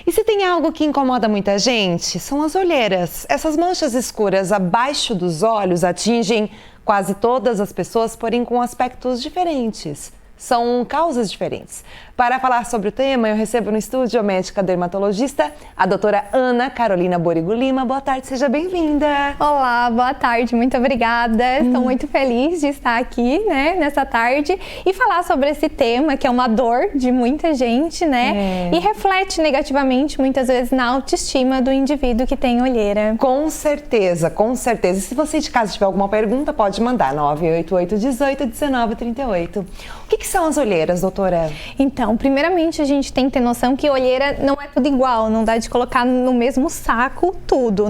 E se tem algo que incomoda muita gente, são as olheiras. Essas manchas escuras abaixo dos olhos atingem quase todas as pessoas, porém com aspectos diferentes. São causas diferentes. Para falar sobre o tema, eu recebo no estúdio a médica dermatologista, a doutora Ana Carolina Borigo Lima. Boa tarde, seja bem-vinda. Olá, boa tarde, muito obrigada. Estou muito feliz de estar aqui, nessa tarde e falar sobre esse tema que é uma dor de muita gente, E reflete negativamente muitas vezes na autoestima do indivíduo que tem olheira. Com certeza, com certeza. E se você de casa tiver alguma pergunta, pode mandar 988 18 19 38. O que são as olheiras, doutora? Então, primeiramente a gente tem que ter noção que olheira não é tudo igual, não dá de colocar no mesmo saco tudo,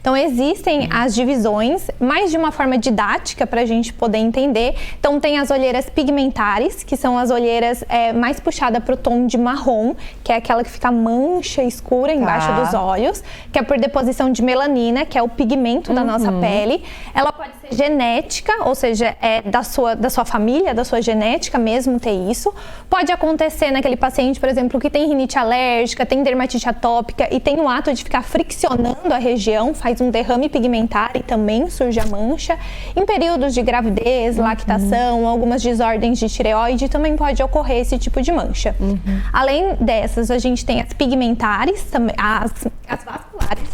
Então existem as divisões, mais de uma forma didática para a gente poder entender. Então tem as olheiras pigmentares, que são as olheiras mais puxadas para o tom de marrom, que é aquela que fica mancha escura embaixo dos olhos, que é por deposição de melanina, que é o pigmento da nossa pele. Ela pode ser genética, ou seja, da sua família, da sua genética mesmo ter isso. Pode acontecer naquele paciente, por exemplo, que tem rinite alérgica, tem dermatite atópica e tem o ato de ficar friccionando a região, faz um derrame pigmentar e também surge a mancha. Em períodos de gravidez, lactação, algumas desordens de tireoide, também pode ocorrer esse tipo de mancha. Além dessas, a gente tem as pigmentares, as vasculares,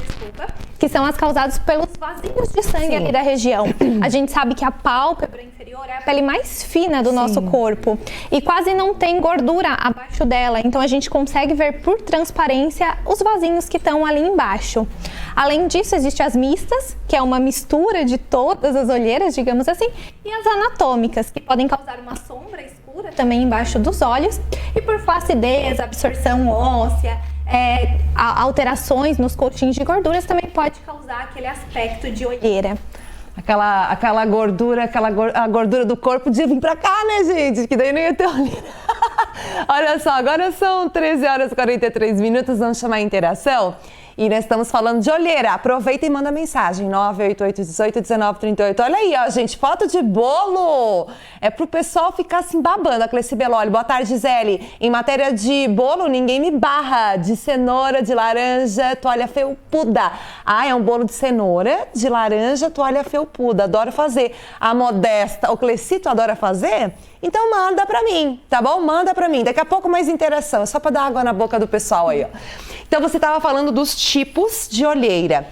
que são as causadas pelos vasinhos de sangue ali da região. A gente sabe que a pálpebra inferior é a pele mais fina do nosso corpo e quase não tem gordura abaixo dela, então a gente consegue ver por transparência os vasinhos que estão ali embaixo. Além disso, existem as mistas, que é uma mistura de todas as olheiras, digamos assim, e as anatômicas, que podem causar uma sombra escura também embaixo dos olhos, e por flacidez, absorção óssea, alterações nos coxins de gorduras também pode causar aquele aspecto de olheira. Aquela gordura, a gordura do corpo de vir pra cá, gente? Que daí não ia ter olheira. Olha só, agora são 13 horas e 43 minutos, vamos chamar a interação. E nós estamos falando de olheira. Aproveita e manda mensagem, 988 18 19 38. Olha aí, ó, gente, foto de bolo. É pro pessoal ficar assim babando. A Cleci Beloli, boa tarde, Gisele. Em matéria de bolo, ninguém me barra. De cenoura, de laranja, toalha felpuda. Ah, é um bolo de cenoura, de laranja, toalha felpuda. Adoro fazer. A modesta, o Clecito adora fazer? Então manda pra mim, tá bom? Manda pra mim. Daqui a pouco mais interação. É só pra dar água na boca do pessoal aí, ó. Então você estava falando dos tipos de olheira.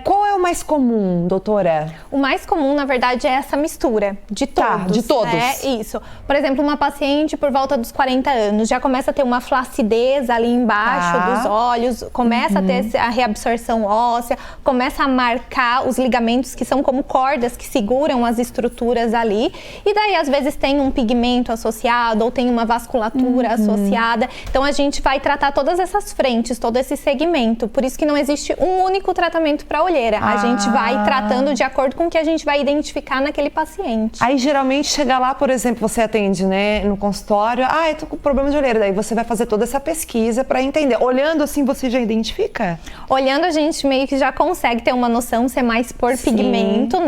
Qual é o mais comum, doutora? O mais comum, na verdade, é essa mistura de todos. De todos. Isso. Por exemplo, uma paciente por volta dos 40 anos já começa a ter uma flacidez ali embaixo dos olhos, começa a ter a reabsorção óssea, começa a marcar os ligamentos que são como cordas que seguram as estruturas ali. E daí, às vezes, tem um pigmento associado ou tem uma vasculatura associada. Então, a gente vai tratar todas essas frentes, todo esse segmento. Por isso que não existe um único tratamento para olheira. A gente vai tratando de acordo com o que a gente vai identificar naquele paciente. Aí, geralmente, chega lá, por exemplo, você atende, no consultório, eu tô com problema de olheira. Daí você vai fazer toda essa pesquisa para entender. Olhando assim, você já identifica? Olhando, a gente meio que já consegue ter uma noção se é mais por pigmento,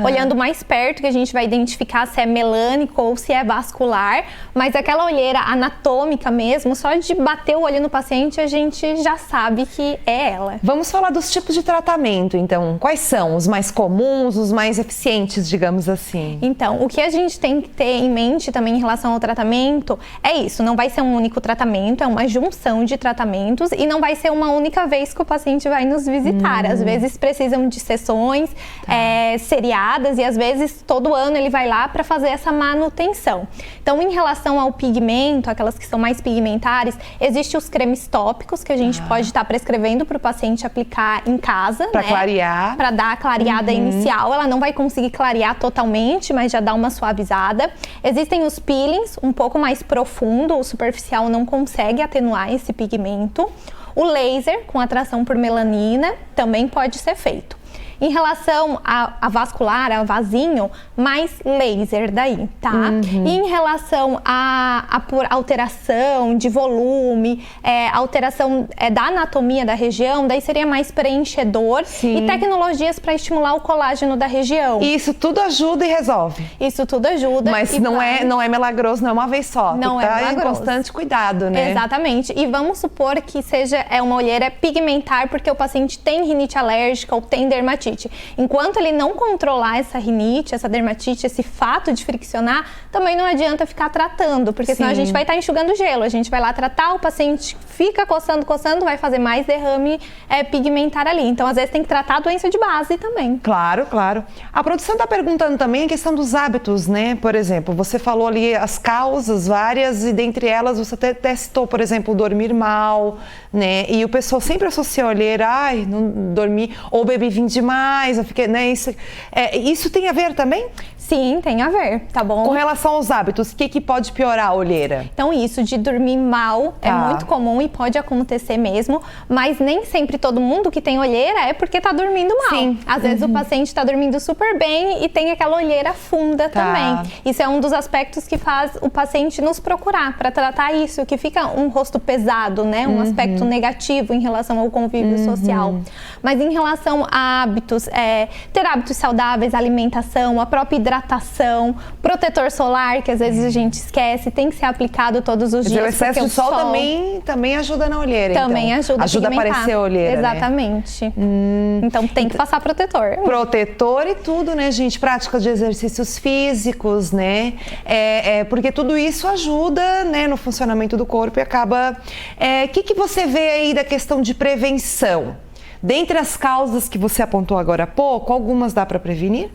Olhando mais perto, que a gente vai identificar se é melânico ou se é vascular. Mas aquela olheira anatômica mesmo, só de bater o olho no paciente, a gente já sabe que é ela. Vamos falar dos tipos de tratamento, então. Quais são os mais comuns, os mais eficientes, digamos assim? Então, o que a gente tem que ter em mente também em relação ao tratamento é isso, não vai ser um único tratamento, é uma junção de tratamentos e não vai ser uma única vez que o paciente vai nos visitar. Às vezes precisam de sessões seriadas e às vezes todo ano ele vai lá para fazer essa manutenção. Então, em relação ao pigmento, aquelas que são mais pigmentares, existem os cremes tópicos que a gente pode estar prescrevendo para o paciente aplicar em casa, para clarear. Para dar a clareada inicial. Ela não vai conseguir clarear totalmente, mas já dá uma suavizada. Existem os peelings, um pouco mais profundo, o superficial não consegue atenuar esse pigmento. O laser, com atração por melanina, também pode ser feito. Em relação a vascular, a vasinho, mais laser daí, tá? E em relação a por alteração de volume, alteração da anatomia da região, daí seria mais preenchedor e tecnologias para estimular o colágeno da região. E isso tudo ajuda e resolve. Isso tudo ajuda. Mas não é milagroso, não é uma vez só. Não tu tá é em constante cuidado, né? Exatamente. E vamos supor que seja uma olheira pigmentar porque o paciente tem rinite alérgica ou tem dermatite. Enquanto ele não controlar essa rinite, essa dermatite, esse fato de friccionar, também não adianta ficar tratando, porque senão a gente vai estar enxugando gelo. A gente vai lá tratar, o paciente fica coçando, vai fazer mais derrame pigmentar ali. Então, às vezes, tem que tratar a doença de base também. Claro, claro. A produção está perguntando também a questão dos hábitos, né? Por exemplo, você falou ali as causas várias e dentre elas você até citou, por exemplo, dormir mal, né? E o pessoal sempre associa a olheira, não dormi, ou bebi vinho demais, eu fiquei, né? Isso tem a ver também? Sim, tem a ver, tá bom? Com relação aos hábitos, o que pode piorar a olheira? Então isso de dormir mal é muito comum e pode acontecer mesmo, mas nem sempre todo mundo que tem olheira é porque tá dormindo mal. Sim. Às vezes o paciente tá dormindo super bem e tem aquela olheira funda também. Isso é um dos aspectos que faz o paciente nos procurar para tratar isso, que fica um rosto pesado, né? Um aspecto negativo em relação ao convívio social. Mas em relação a hábitos, ter hábitos saudáveis, alimentação, a própria hidratação, protetor solar, que às vezes a gente esquece, tem que ser aplicado todos os dias. O excesso de sol também ajuda na olheira, também então. Ajuda a aparecer a olheira, exatamente. Então tem que passar protetor. Protetor e tudo, né, gente? Prática de exercícios físicos, né? Porque tudo isso ajuda, né, no funcionamento do corpo e acaba... O que você vê aí da questão de prevenção? Dentre as causas que você apontou agora há pouco, algumas dá para prevenir?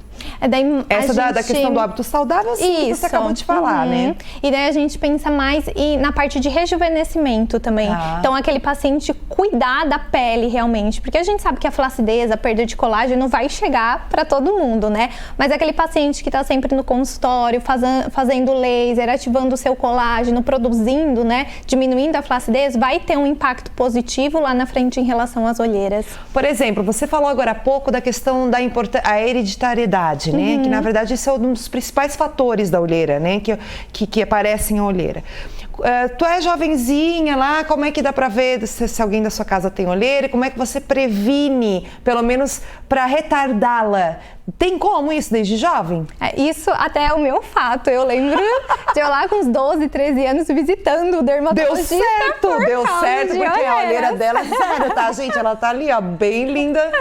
Essa da questão do hábito saudável, sim, que você acabou de falar, né? E daí a gente pensa mais na parte de rejuvenescimento também. Então, aquele paciente cuidar da pele realmente, porque a gente sabe que a flacidez, a perda de colágeno vai chegar para todo mundo, né? Mas aquele paciente que tá sempre no consultório, fazendo laser, ativando o seu colágeno, produzindo, né? Diminuindo a flacidez, vai ter um impacto positivo lá na frente em relação às olheiras. Por exemplo, você falou agora há pouco da questão da hereditariedade. Né? Que na verdade esse é um dos principais fatores da olheira, né? Que aparecem a olheira. Tu é jovenzinha lá, como é que dá para ver se alguém da sua casa tem olheira? Como é que você previne, pelo menos para retardá-la? Tem como isso desde jovem? Isso até é o meu fato. Eu lembro de eu lá com uns 12, 13 anos visitando o dermatologista. Deu certo, porque a olheira dela é séria, tá, gente? Ela tá ali, ó, bem linda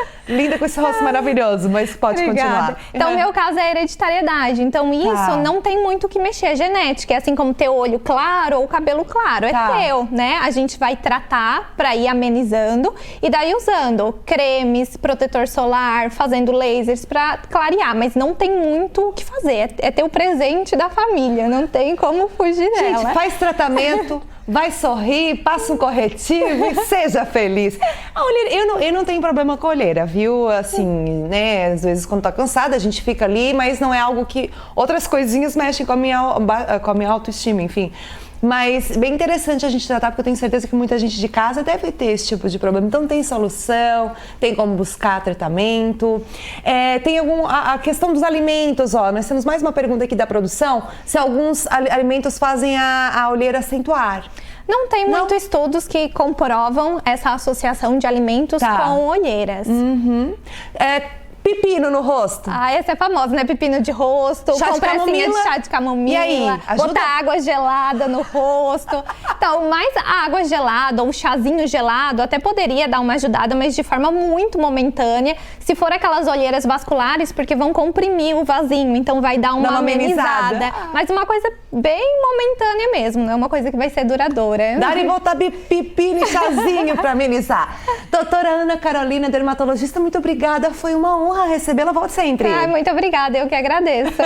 com esse rosto maravilhoso, mas pode continuar. Então, o meu caso é hereditariedade. Então, isso não tem muito o que mexer. É genética, é assim como ter o olho claro ou o cabelo claro. É teu, né? A gente vai tratar pra ir amenizando e daí usando cremes, protetor solar, fazendo lasers pra clarear, mas não tem muito o que fazer. É ter o presente da família, não tem como fugir dela. Gente, faz tratamento, vai sorrir, passa um corretivo e seja feliz. A olheira, eu não tenho problema com a olheira, viu? Assim, né? Às vezes quando tá cansada a gente fica ali, mas não é algo que... Outras coisinhas mexem com a minha autoestima, enfim. Mas bem interessante a gente tratar, porque eu tenho certeza que muita gente de casa deve ter esse tipo de problema. Então tem solução, tem como buscar tratamento. Tem a questão dos alimentos, ó. Nós temos mais uma pergunta aqui da produção, se alguns alimentos fazem a olheira acentuar. Não tem muitos estudos que comprovam essa associação de alimentos com olheiras. Pepino no rosto. Essa é famosa, né? Pepino de rosto, compressinha de chá de camomila. E aí, ajuda? Botar água gelada no rosto. Então, mais a água gelada ou um chazinho gelado até poderia dar uma ajudada, mas de forma muito momentânea. Se for aquelas olheiras vasculares, porque vão comprimir o vasinho, então vai dar uma amenizada. Mas uma coisa bem momentânea mesmo, não é uma coisa que vai ser duradoura. Dá e voltar pepino e chazinho pra amenizar. Doutora Ana Carolina, dermatologista, muito obrigada. Foi uma honra recebê-la. Volte sempre. Muito obrigada, eu que agradeço.